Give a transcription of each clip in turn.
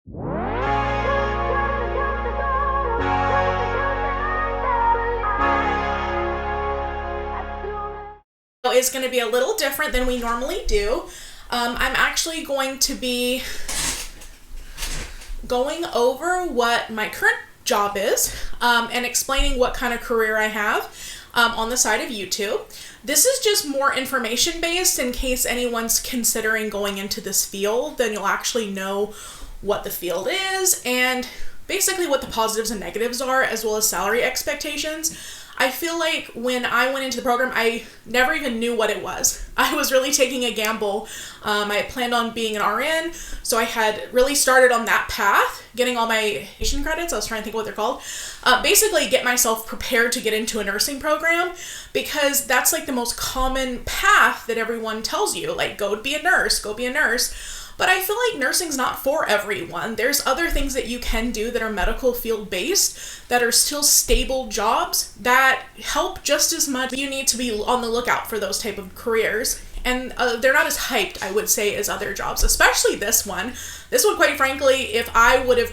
Is going to be a little different than we normally do. I'm actually going to be going over what my current job is and explaining what kind of career I have on the side of YouTube. This is just more information based in case anyone's considering going into this field, then you'll actually know what the field is and basically what the positives and negatives are, as well as salary expectations. I feel like when I went into the program, I never even knew what it was. I was really taking a gamble. I had planned on being an RN, so I had really started on that path, getting all my Asian credits. I was trying to think what they're called. Basically get myself prepared to get into a nursing program, because that's like the most common path that everyone tells you, like go be a nurse, go be a nurse. But I feel like nursing's not for everyone. There's other things that you can do that are medical field based that are still stable jobs that help just as much. You need to be on the lookout for those type of careers. And they're not as hyped, I would say, as other jobs, especially this one. This one, quite frankly, if I would have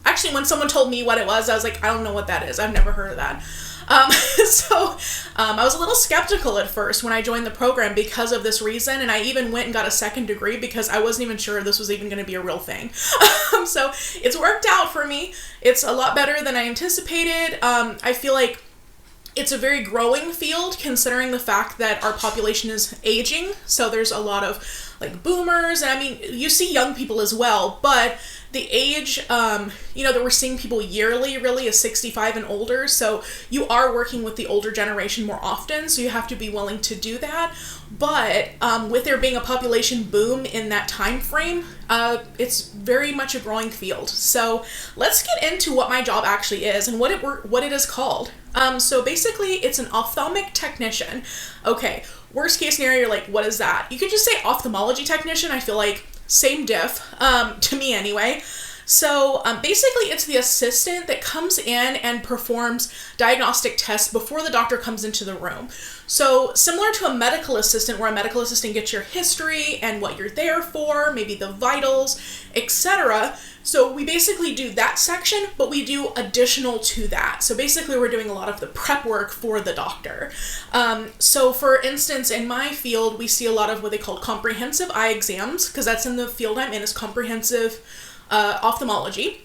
actually when someone told me what it was, I was like, I don't know what that is. I've never heard of that. I was a little skeptical at first when I joined the program because of this reason, and I even went and got a second degree because I wasn't even sure this was even going to be a real thing. So it's worked out for me. It's a lot better than I anticipated. I feel like it's a very growing field considering the fact that our population is aging. So there's a lot of like boomers, and I mean, you see young people as well, but the age, that we're seeing people yearly really is 65 and older. So you are working with the older generation more often. So you have to be willing to do that. But with there being a population boom in that time frame, it's very much a growing field. So let's get into what my job actually is and what it is called. So basically it's an ophthalmic technician. Okay. Worst case scenario, you're like, what is that? You could just say ophthalmology technician. I feel like same diff, to me anyway. So basically it's the assistant that comes in and performs diagnostic tests before the doctor comes into the room. So similar to a medical assistant, where a medical assistant gets your history and what you're there for, maybe the vitals, etc. So we basically do that section, but we do additional to that. So basically we're doing a lot of the prep work for the doctor. So for instance, in my field, we see a lot of what they call comprehensive eye exams, because that's in the field I'm in, is comprehensive ophthalmology.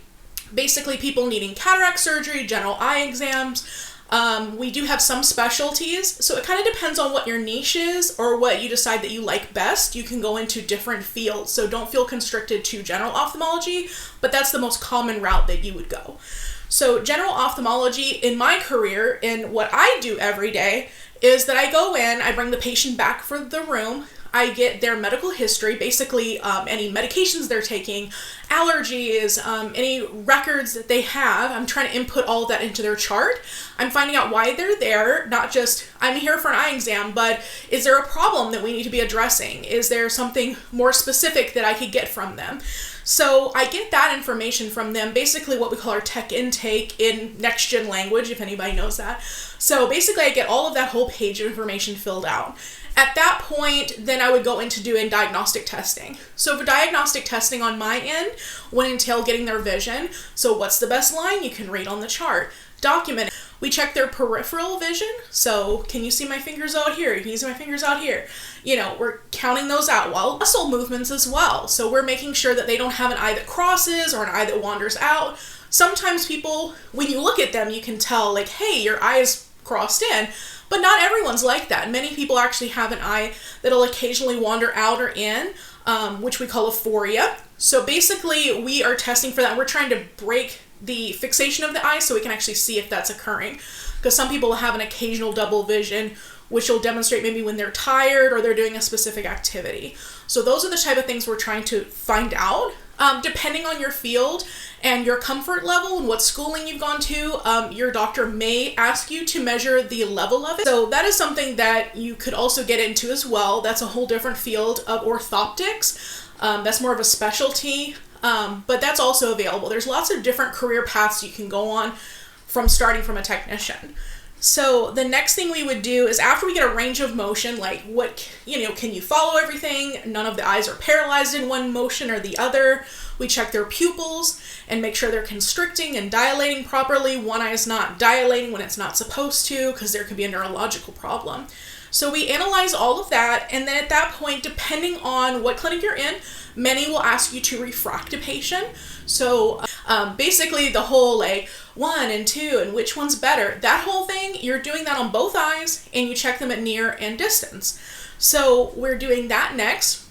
Basically people needing cataract surgery, general eye exams. We do have some specialties, so it kind of depends on what your niche is or what you decide that you like best. You can go into different fields, so don't feel constricted to general ophthalmology, but that's the most common route that you would go. So general ophthalmology in my career, and what I do every day, is that I go in, I bring the patient back for the room, I get their medical history, basically any medications they're taking, allergies, any records that they have. I'm trying to input all of that into their chart. I'm finding out why they're there, not just I'm here for an eye exam, but is there a problem that we need to be addressing? Is there something more specific that I could get from them? So I get that information from them, basically what we call our tech intake in next gen language, if anybody knows that. So basically I get all of that whole page of information filled out. At that point, then I would go into doing diagnostic testing. So for diagnostic testing on my end would entail getting their vision. So what's the best line you can read on the chart? Document it. We check their peripheral vision. So can you see my fingers out here? Can you see my fingers out here? We're counting those out. Well, muscle movements as well. So we're making sure that they don't have an eye that crosses or an eye that wanders out. Sometimes people, when you look at them, you can tell like, hey, your eye is crossed in. But not everyone's like that. Many people actually have an eye that'll occasionally wander out or in, which we call aphoria. So basically we are testing for that. We're trying to break the fixation of the eye so we can actually see if that's occurring. Because some people have an occasional double vision, which will demonstrate maybe when they're tired or they're doing a specific activity. So those are the type of things we're trying to find out. Depending on your field and your comfort level and what schooling you've gone to, your doctor may ask you to measure the level of it. So that is something that you could also get into as well. That's a whole different field of orthoptics. That's more of a specialty, but that's also available. There's lots of different career paths you can go on from starting from a technician. So the next thing we would do is after we get a range of motion, like can you follow everything? None of the eyes are paralyzed in one motion or the other. We check their pupils and make sure they're constricting and dilating properly. One eye is not dilating when it's not supposed to because there could be a neurological problem. So we analyze all of that, and then at that point, depending on what clinic you're in, many will ask you to refract a patient. So basically the whole 1 and 2 and which one's better, that whole thing, you're doing that on both eyes and you check them at near and distance. So we're doing that next.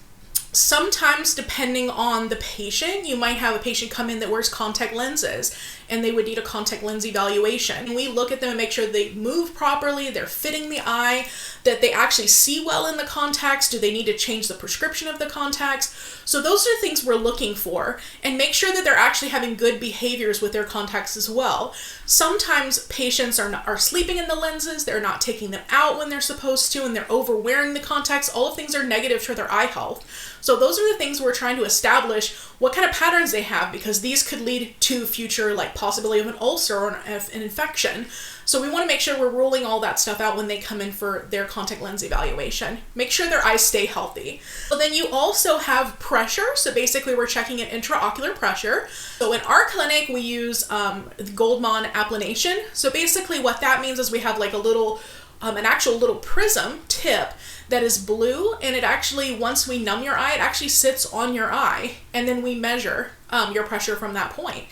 Sometimes depending on the patient, you might have a patient come in that wears contact lenses and they would need a contact lens evaluation. And we look at them and make sure they move properly, they're fitting the eye, that they actually see well in the contacts. Do they need to change the prescription of the contacts? So those are things we're looking for, and make sure that they're actually having good behaviors with their contacts as well. Sometimes patients are sleeping in the lenses, they're not taking them out when they're supposed to, and they're over wearing the contacts. All of things are negative for their eye health. So those are the things we're trying to establish what kind of patterns they have, because these could lead to future possibility of an ulcer or an infection. So we want to make sure we're ruling all that stuff out when they come in for their contact lens evaluation. Make sure their eyes stay healthy. So then you also have pressure. So basically we're checking an intraocular pressure. So in our clinic, we use Goldmann applanation. So basically what that means is we have an actual little prism tip that is blue, and it actually, once we numb your eye, it actually sits on your eye, and then we measure your pressure from that point.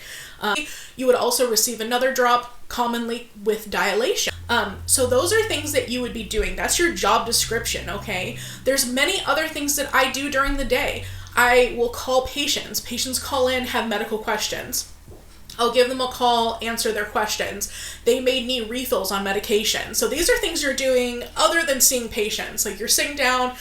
You would also receive another drop, commonly with dilation. So those are things that you would be doing. That's your job description, okay? There's many other things that I do during the day. I will call patients. Patients call in, have medical questions. I'll give them a call, answer their questions. They may need refills on medication. So these are things you're doing other than seeing patients. You're sitting down,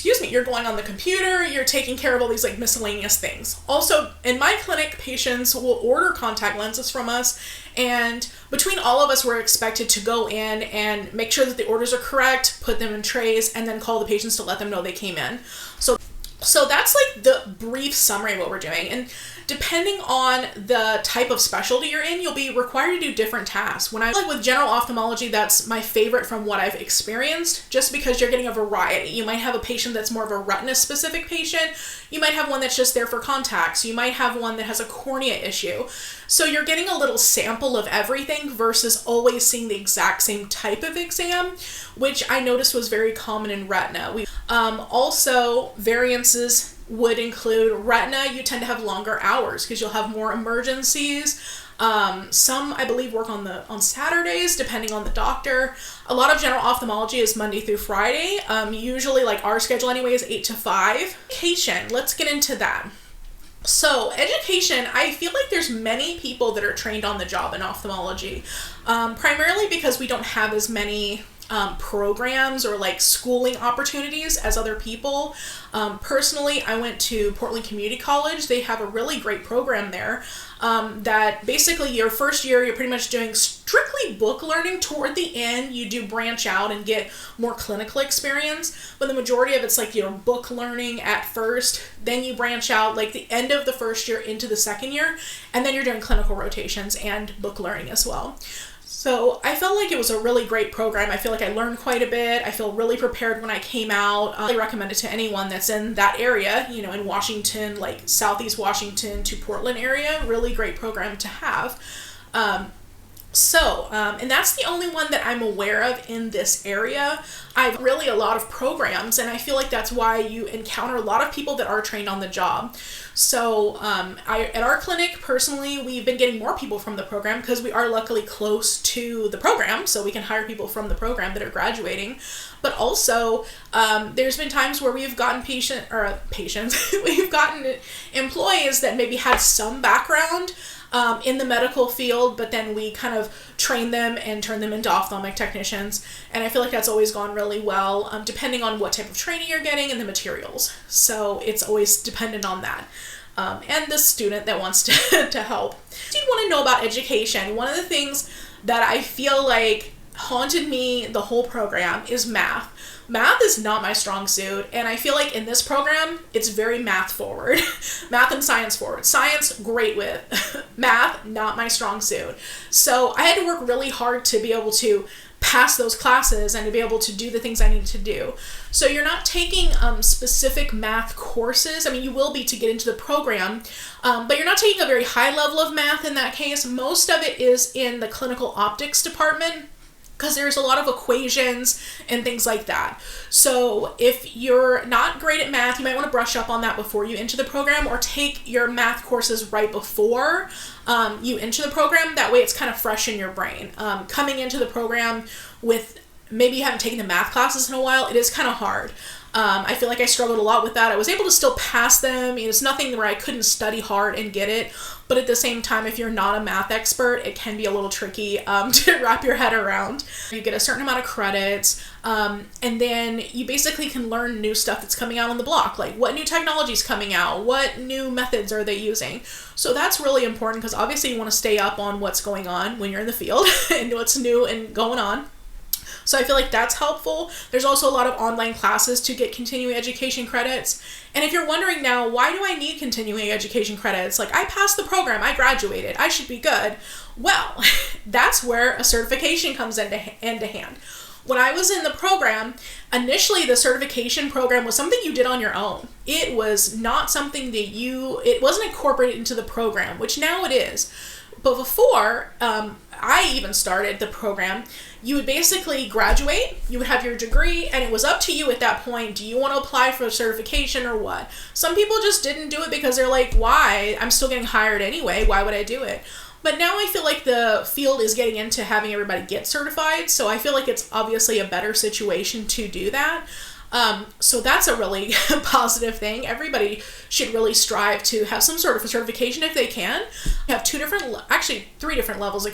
you're going on the computer, you're taking care of all these miscellaneous things. Also, in my clinic, patients will order contact lenses from us, and between all of us, we're expected to go in and make sure that the orders are correct, put them in trays, and then call the patients to let them know they came in. So that's the brief summary of what we're doing. And depending on the type of specialty you're in, you'll be required to do different tasks. When I with general ophthalmology, that's my favorite from what I've experienced, just because you're getting a variety. You might have a patient that's more of a retina specific patient. You might have one that's just there for contacts. You might have one that has a cornea issue. So you're getting a little sample of everything versus always seeing the exact same type of exam, which I noticed was very common in retina. Also, variances would include retina. You tend to have longer hours because you'll have more emergencies. Some, I believe, work on Saturdays, depending on the doctor. A lot of general ophthalmology is Monday through Friday. Usually, our schedule anyway, is 8 to 5. Education, let's get into that. So education, I feel like there's many people that are trained on the job in ophthalmology, primarily because we don't have as many programs or schooling opportunities as other people. Personally, I went to Portland Community College. They have a really great program there that basically your first year, you're pretty much doing strictly book learning. Toward the end, you do branch out and get more clinical experience, but the majority of it's your book learning at first, then you branch out the end of the first year into the second year, and then you're doing clinical rotations and book learning as well. So I felt like it was a really great program. I feel like I learned quite a bit. I feel really prepared when I came out. I recommend it to anyone that's in that area, in Washington, Southeast Washington to Portland area. Really great program to have. And that's the only one that I'm aware of in this area. I've really a lot of programs, and I feel like that's why you encounter a lot of people that are trained on the job. So at our clinic, personally, we've been getting more people from the program because we are luckily close to the program, so we can hire people from the program that are graduating. But also, there's been times where we've gotten we've gotten employees that maybe had some background in the medical field, but then we kind of train them and turn them into ophthalmic technicians. And I feel like that's always gone really well, depending on what type of training you're getting and the materials. So it's always dependent on that. And the student that wants to help. If you want to know about education, one of the things that I feel like haunted me the whole program is math. Math is not my strong suit, and I feel like in this program, it's very math forward. Math and science forward. Science, great with. Math, not my strong suit. So I had to work really hard to be able to pass those classes and to be able to do the things I need to do. So you're not taking specific math courses. I mean, you will be to get into the program, but you're not taking a very high level of math in that case. Most of it is in the clinical optics department, because there's a lot of equations and things like that. So if you're not great at math, you might want to brush up on that before you enter the program, or take your math courses right before you enter the program. That way it's kind of fresh in your brain. Coming into the program with, maybe you haven't taken the math classes in a while, it is kind of hard. I feel like I struggled a lot with that. I was able to still pass them. It's nothing where I couldn't study hard and get it. But at the same time, if you're not a math expert, it can be a little tricky to wrap your head around. You get a certain amount of credits, and then you basically can learn new stuff that's coming out on the block. Like, what new technology is coming out? What new methods are they using? So that's really important, because obviously you want to stay up on what's going on when you're in the field and what's new and going on. So I feel like that's helpful. There's also a lot of online classes to get continuing education credits. And if you're wondering now, why do I need continuing education credits? Like, I passed the program, I graduated, I should be good. Well, that's where a certification comes into hand. When I was in the program, initially the certification program was something you did on your own. It was not something that it wasn't incorporated into the program, which now it is. But before I even started the program, you would basically graduate, you would have your degree, and it was up to you at that point. Do you want to apply for a certification or what? Some people just didn't do it because they're like, why? I'm still getting hired anyway. Why would I do it? But now I feel like the field is getting into having everybody get certified. So I feel like it's obviously a better situation to do that. So that's a really positive thing. Everybody should really strive to have some sort of a certification if they can. You have three different levels,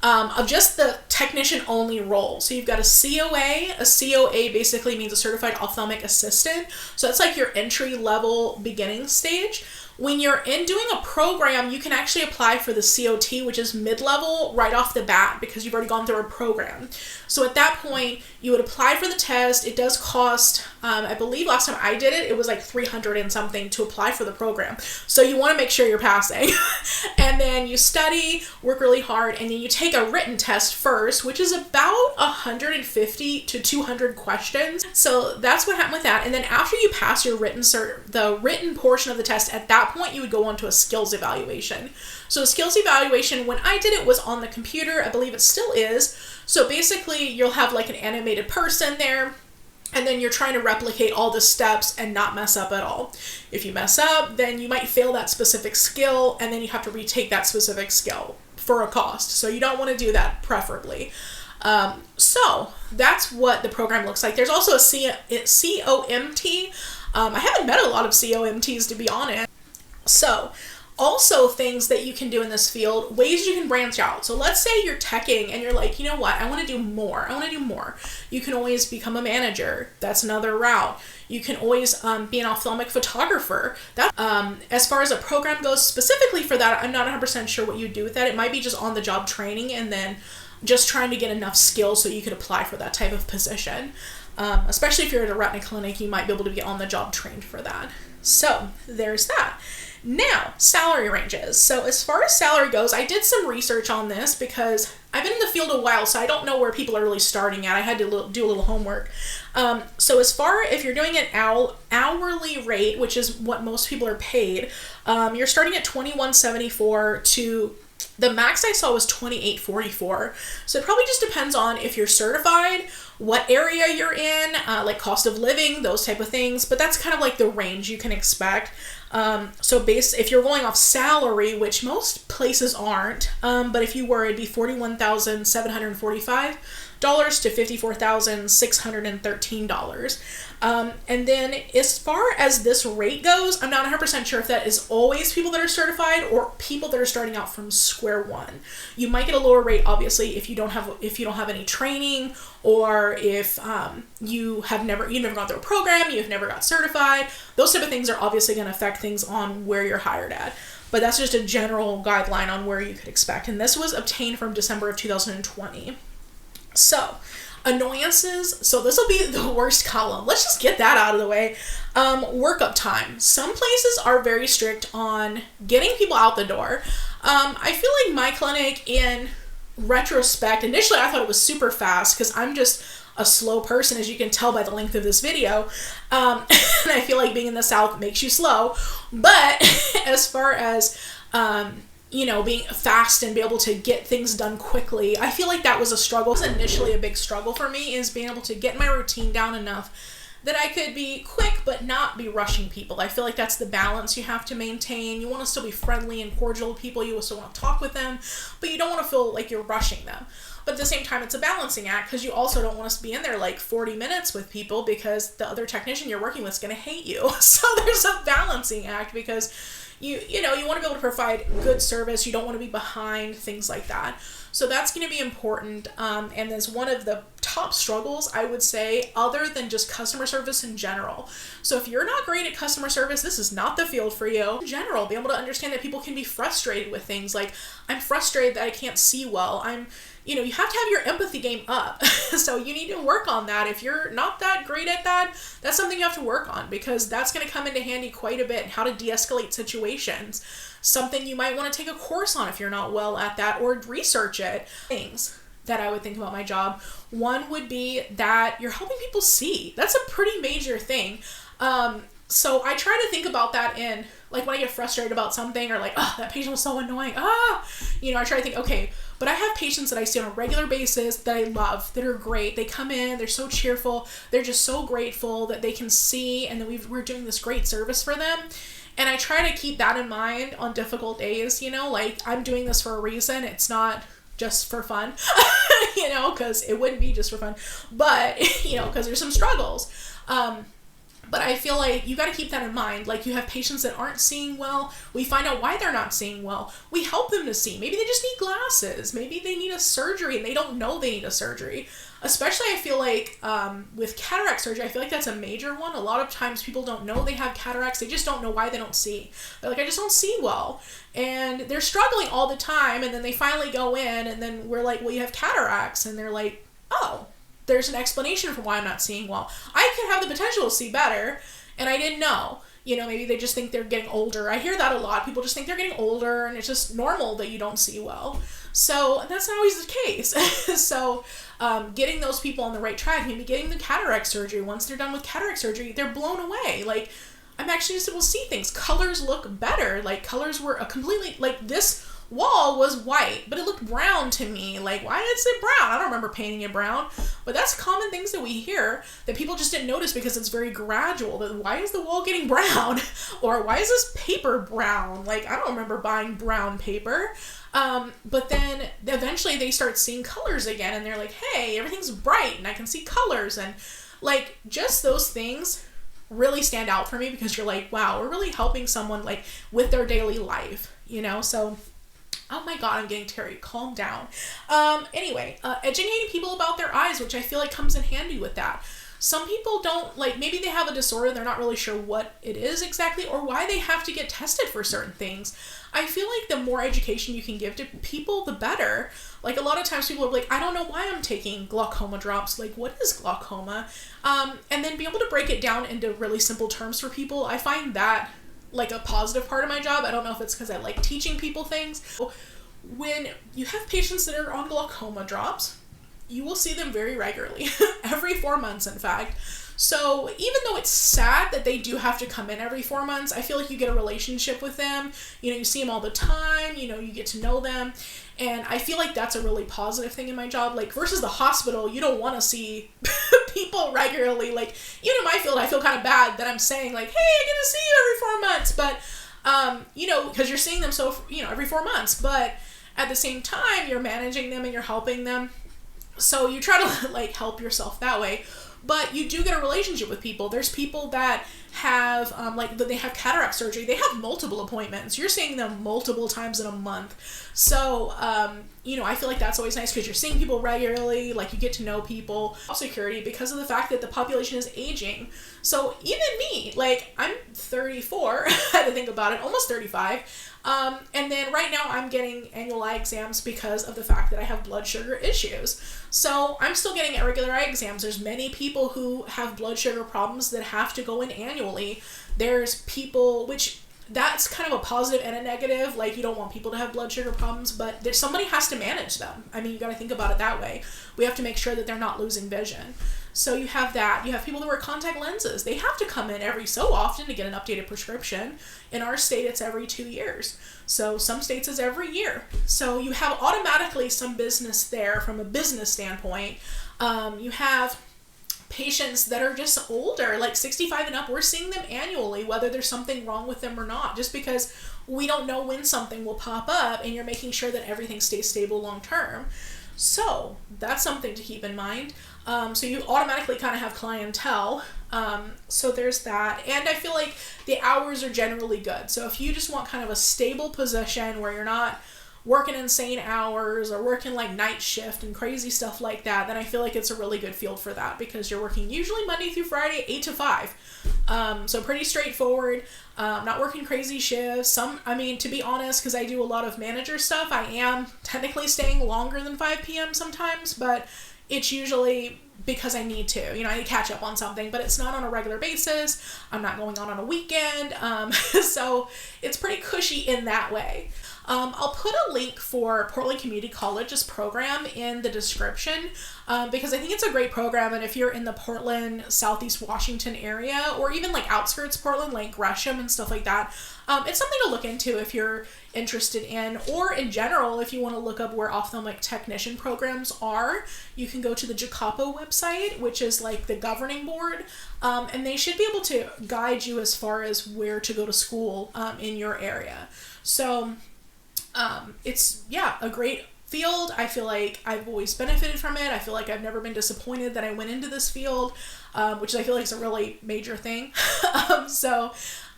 of just the technician only role. So you've got a COA. A COA basically means a certified ophthalmic assistant. So that's like your entry level beginning stage. When you're doing a program, you can actually apply for the COT, which is mid-level, right off the bat, because you've already gone through a program. So at that point, you would apply for the test. It does cost, I believe last time I did it, it was like $300 and something to apply for the program. So you want to make sure you're passing. And then you study, work really hard, and then you take a written test first, which is about 150 to 200 questions. So that's what happened with that. And then after you pass your the written portion of the test, at that point you would go on to a skills evaluation. So a skills evaluation, when I did it, was on the computer. I believe it still is. So basically you'll have like an animated person there, and then you're trying to replicate all the steps and not mess up at all. If you mess up, then you might fail that specific skill, and then you have to retake that specific skill for a cost. So you don't want to do that, preferably. So that's what the program looks like. There's also a COMT. I haven't met a lot of COMTs, to be honest. So also things that you can do in this field, ways you can branch out. So let's say you're teching and you're like, you know what, I want to do more. You can always become a manager. That's another route. You can always be an ophthalmic photographer. That, as far as a program goes, specifically for that, I'm not 100% sure what you do with that. It might be just on-the-job training, and then just trying to get enough skills so you could apply for that type of position. Especially if you're at a retina clinic, you might be able to be on-the-job trained for that. So there's that. Now, salary ranges. So as far as salary goes, I did some research on this because I've been in the field a while, so I don't know where people are really starting at. I had to do a little homework. So as far, if you're doing an hourly rate, which is what most people are paid, you're starting at $21.74 to the max I saw was $28.44. So it probably just depends on if you're certified, what area you're in, like cost of living, those type of things. But that's kind of like the range you can expect. So if you're going off salary, which most places aren't, but if you were, it'd be $41,745 to $54,613. And then as far as this rate goes, I'm not 100% sure if that is always people that are certified or people that are starting out from square one. You might get a lower rate, obviously, if you don't have any training, or if you've never gone through a program, you've never got certified. Those type of things are obviously going to affect things on where you're hired at. But that's just a general guideline on where you could expect. And this was obtained from December of 2020. So, Annoyances, so this will be the worst column. Let's just get that out of the way. Workup time. Some places are very strict on getting people out the door. I feel like my clinic, in retrospect, initially I thought it was super fast because I'm just a slow person, as you can tell by the length of this video. And I feel like being in the South makes you slow. But as far as being fast and be able to get things done quickly, I feel like that was a struggle. It was initially a big struggle for me, is being able to get my routine down enough that I could be quick but not be rushing people. I feel like that's the balance you have to maintain. You want to still be friendly and cordial with people. You still want to talk with them, but you don't want to feel like you're rushing them. But at the same time, it's a balancing act, because you also don't want to be in there like 40 minutes with people, because the other technician you're working with is going to hate you. So there's a balancing act, because you want to be able to provide good service. You don't want to be behind, things like that. So that's going to be important. And there's one of the top struggles, I would say, other than just customer service in general. So if you're not great at customer service, this is not the field for you. In general, be able to understand that people can be frustrated with things. Like, I'm frustrated that I can't see well. You have to have your empathy game up. So you need to work on that. If you're not that great at that, that's something you have to work on, because that's going to come into handy quite a bit, how to de-escalate situations. Something you might want to take a course on if you're not well at that, or research it. Things that I would think about my job. One would be that you're helping people see. That's a pretty major thing. So I try to think about that in, like, when I get frustrated about something, or like, oh, that patient was so annoying. I try to think, okay, but I have patients that I see on a regular basis that I love, that are great. They come in, they're so cheerful. They're just so grateful that they can see, and that we're doing this great service for them. And I try to keep that in mind on difficult days, like, I'm doing this for a reason. It's not just for fun, because it wouldn't be just for fun, but, because there's some struggles. But I feel like you got to keep that in mind. Like, you have patients that aren't seeing well. We find out why they're not seeing well. We help them to see. Maybe they just need glasses. Maybe they need a surgery and they don't know they need a surgery. Especially, I feel like with cataract surgery, I feel like that's a major one. A lot of times people don't know they have cataracts. They just don't know why they don't see. They're like, I just don't see well. And they're struggling all the time. And then they finally go in, and then we're like, well, you have cataracts. And they're like, oh, there's an explanation for why I'm not seeing well. I could have the potential to see better, and I didn't know. Maybe they just think they're getting older. I hear that a lot. People just think they're getting older, and it's just normal that you don't see well. So that's not always the case. So getting those people on the right track, maybe getting the cataract surgery. Once they're done with cataract surgery, they're blown away. Like, I'm actually just able to see things. Colors look better. Like, colors were a completely, like, this wall was white, but it looked brown to me. Like, why is it brown? I don't remember painting it brown, but that's common things that we hear that people just didn't notice, because it's very gradual. That why is the wall getting brown? Or why is this paper brown? Like, I don't remember buying brown paper. But then eventually they start seeing colors again, and they're like, hey, everything's bright and I can see colors. And like, just those things really stand out for me, because you're like, wow, we're really helping someone, like, with their daily life, so oh my God, I'm getting teary. Calm down. Anyway, educating people about their eyes, which I feel like comes in handy with that. Some people don't, like, maybe they have a disorder, they're not really sure what it is exactly, or why they have to get tested for certain things. I feel like the more education you can give to people, the better. Like, a lot of times people are like, I don't know why I'm taking glaucoma drops. Like, what is glaucoma? And then be able to break it down into really simple terms for people. I find that like a positive part of my job. I don't know if it's because I like teaching people things. When you have patients that are on glaucoma drops, you will see them very regularly, every 4 months, in fact. So even though it's sad that they do have to come in every 4 months, I feel like you get a relationship with them. You see them all the time, you get to know them. And I feel like that's a really positive thing in my job. Like, versus the hospital, you don't want to see people regularly. Like, in my field, I feel kind of bad that I'm saying, like, hey, I get to see you every 4 months. But, because you're seeing them so, every 4 months. But at the same time, you're managing them and you're helping them. So you try to, like, help yourself that way. But you do get a relationship with people. There's people that have they have cataract surgery, they have multiple appointments. You're seeing them multiple times in a month. So I feel like that's always nice because you're seeing people regularly, like you get to know people. Security, because of the fact that the population is aging. So even me, like I'm 34, I had to think about it, almost 35. And then right now I'm getting annual eye exams because of the fact that I have blood sugar issues. So I'm still getting regular eye exams. There's many people who have blood sugar problems that have to go in annually. There's people, which that's kind of a positive and a negative. Like you don't want people to have blood sugar problems, but somebody has to manage them. I mean, you got to think about it that way. We have to make sure that they're not losing vision. So you have that. You have people that wear contact lenses. They have to come in every so often to get an updated prescription. In our state, it's every 2 years. So some states it's every year. So you have automatically some business there from a business standpoint. You have patients that are just older, like 65 and up. We're seeing them annually, whether there's something wrong with them or not, just because we don't know when something will pop up, and you're making sure that everything stays stable long term. So that's something to keep in mind. So you automatically kind of have clientele. So there's that. And I feel like the hours are generally good. So if you just want kind of a stable position where you're not working insane hours or working like night shift and crazy stuff like that, then I feel like it's a really good field for that, because you're working usually Monday through Friday, 8 to 5. So pretty straightforward, not working crazy shifts. To be honest, because I do a lot of manager stuff, I am technically staying longer than 5 p.m. sometimes, but it's usually because I need to, I need to catch up on something, but it's not on a regular basis. I'm not going on a weekend. So it's pretty cushy in that way. I'll put a link for Portland Community College's program in the description, because I think it's a great program. And if you're in the Portland, Southeast Washington area, or even like outskirts Portland, like Gresham and stuff like that, it's something to look into if you're interested in, or in general, if you want to look up where ophthalmic technician programs are, you can go to the JCAPO website, which is like the governing board, and they should be able to guide you as far as where to go to school in your area. So it's a great field. I feel like I've always benefited from it. I feel like I've never been disappointed that I went into this field, which I feel like is a really major thing.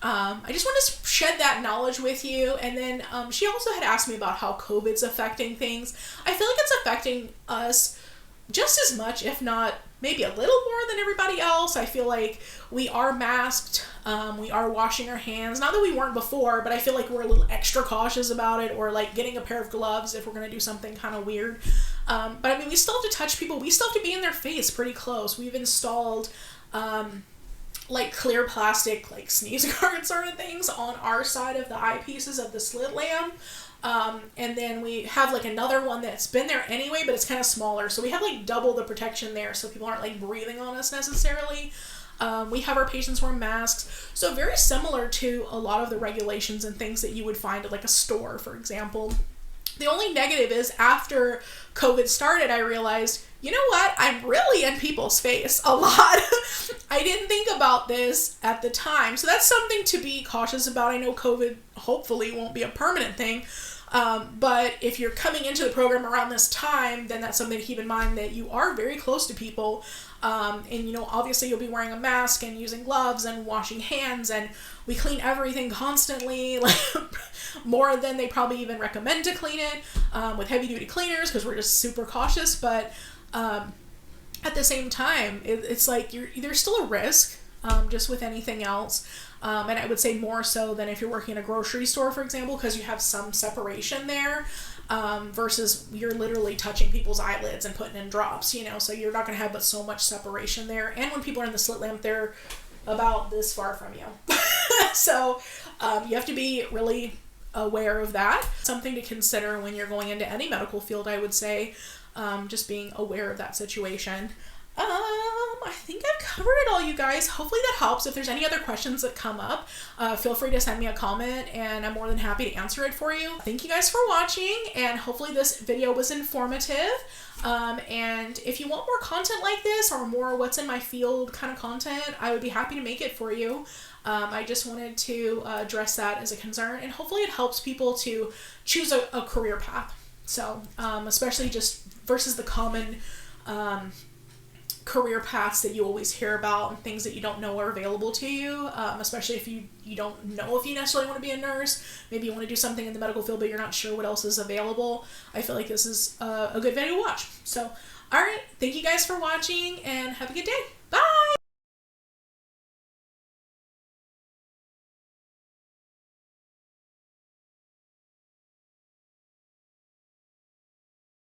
I just want to shed that knowledge with you. And then she also had asked me about how COVID's affecting things. I feel like it's affecting us just as much, if not maybe a little more than everybody else. I feel like we are masked, we are washing our hands. Not that we weren't before, but I feel like we're a little extra cautious about it, or like getting a pair of gloves if we're going to do something kind of weird. But we still have to touch people. We still have to be in their face pretty close. We've installed like clear plastic, like sneeze guard sort of things on our side of the eyepieces of the slit lamp. And then we have like another one that's been there anyway, but it's kind of smaller. So we have like double the protection there, so people aren't like breathing on us necessarily. We have our patients wear masks. So very similar to a lot of the regulations and things that you would find at like a store, for example. The only negative is after COVID started, I realized, you know what? I'm really in people's face a lot. I didn't think about this at the time. So that's something to be cautious about. I know COVID hopefully won't be a permanent thing. But if you're coming into the program around this time, then that's something to keep in mind, that you are very close to people. And obviously you'll be wearing a mask and using gloves and washing hands, and we clean everything constantly, like more than they probably even recommend to clean it, with heavy duty cleaners, because we're just super cautious. But at the same time, it's like there's still a risk, just with anything else. And I would say more so than if you're working in a grocery store, for example, because you have some separation there, versus you're literally touching people's eyelids and putting in drops, so you're not going to have but so much separation there. And when people are in the slit lamp, they're about this far from you. So you have to be really aware of that. Something to consider when you're going into any medical field, I would say, just being aware of that situation. I think I've covered it all, you guys. Hopefully that helps. If there's any other questions that come up, feel free to send me a comment, and I'm more than happy to answer it for you. Thank you guys for watching, and hopefully this video was informative. And if you want more content like this, or more what's in my field kind of content, I would be happy to make it for you. I just wanted to address that as a concern, and hopefully it helps people to choose a career path. So, especially just versus the common career paths that you always hear about and things that you don't know are available to you, especially if you don't know if you necessarily want to be a nurse. Maybe you want to do something in the medical field, but you're not sure what else is available. I feel like this is a good video to watch. So, all right, thank you guys for watching, and have a good day. Bye!